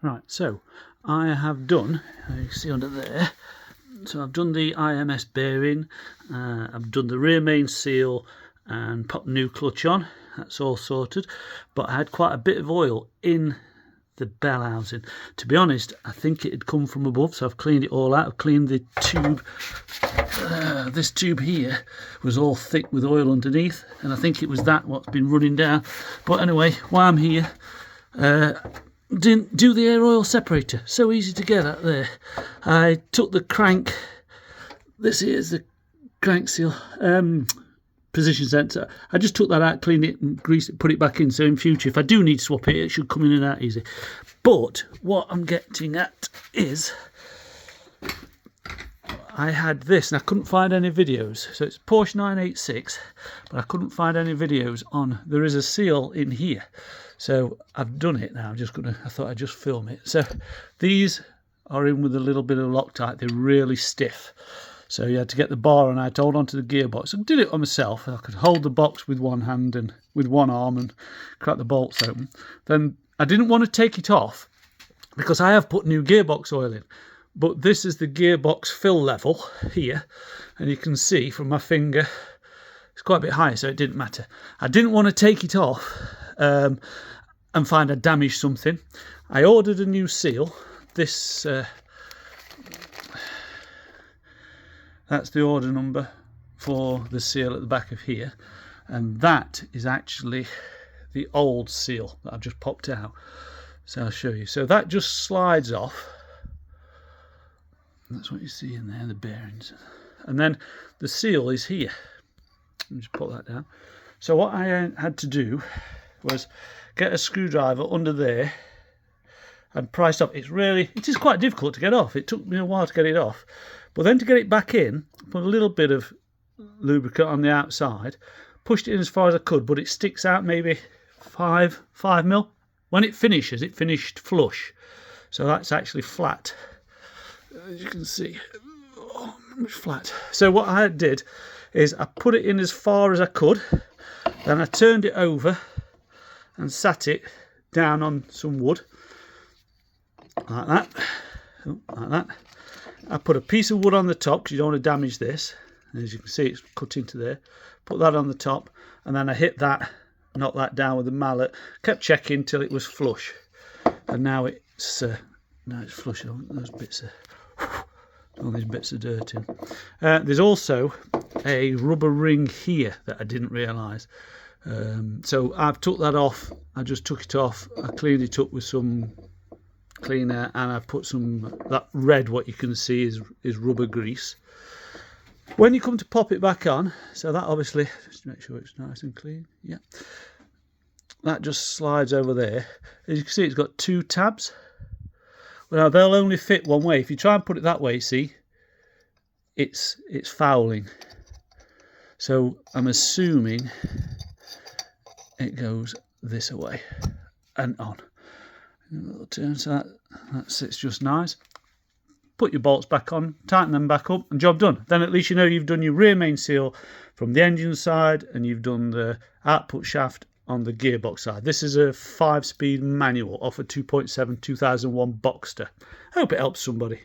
Right, so I have done, you can see under there, so I've done the IMS bearing, I've done the rear main seal and popped new clutch on. That's all sorted, but I had quite a bit of oil in the bell housing. To be honest, I think it had come from above, so I've cleaned it all out. I've cleaned the tube. This tube here was all thick with oil underneath, and I think it was that what's been running down. But anyway, while I'm here, didn't do the air oil separator. So easy to get at there. I took the crank. This is the crank seal. Position sensor. I just took that out, cleaned it and greased it, put it back in, so in future if I do need to swap it, it should come in and out easy. But what I'm getting at is I had this and I couldn't find any videos. So it's Porsche 986, but I couldn't find any videos on. There is a seal in here, so I've done it now. I thought I'd just film it. So these are in with a little bit of Loctite. They're really stiff. So you had to get the bar and I had to hold onto the gearbox. I did it on myself. I could hold the box with one hand and with one arm and crack the bolts open. Then I didn't want to take it off because I have put new gearbox oil in. But this is the gearbox fill level here. And you can see from my finger, it's quite a bit higher, so it didn't matter. I didn't want to take it off and find I damaged something. I ordered a new seal. This... That's the order number for the seal at the back of here, and that is actually the old seal that I've just popped out. So I'll show you. So that just slides off. That's what you see in there, the bearings. And then the seal is here. Let me just put that down. So what I had to do was get a screwdriver under there and pry off. It is quite difficult to get off. It took me a while to get it off. But then to get it back in, put a little bit of lubricant on the outside, pushed it in as far as I could, but it sticks out maybe 5 mil. When it finishes, it finished flush. So that's actually flat. As you can see, flat. So what I did is I put it in as far as I could, then I turned it over and sat it down on some wood, like that, like that. I put a piece of wood on the top because you don't want to damage this. And as you can see, it's cut into there. Put that on the top, and then I hit that, knocked that down with a mallet. Kept checking till it was flush, and now it's flush. Those bits all these bits of dirt in. There's also a rubber ring here that I didn't realise. So I've took that off. I just took it off. I cleaned it up with some cleaner, and I put some, that red what you can see is rubber grease. When you come to pop it back on, so that obviously, just to make sure it's nice and clean, yeah, that just slides over there. As you can see, it's got 2 tabs. Well, they'll only fit one way. If you try and put it that way, see, it's fouling. So I'm assuming it goes this way and on. A little turn, so that sits just nice. Put your bolts back on, tighten them back up, and job done. Then at least you know you've done your rear main seal from the engine side, and you've done the output shaft on the gearbox side. This is a 5-speed manual off a 2.7 2001 Boxster. I hope it helps somebody.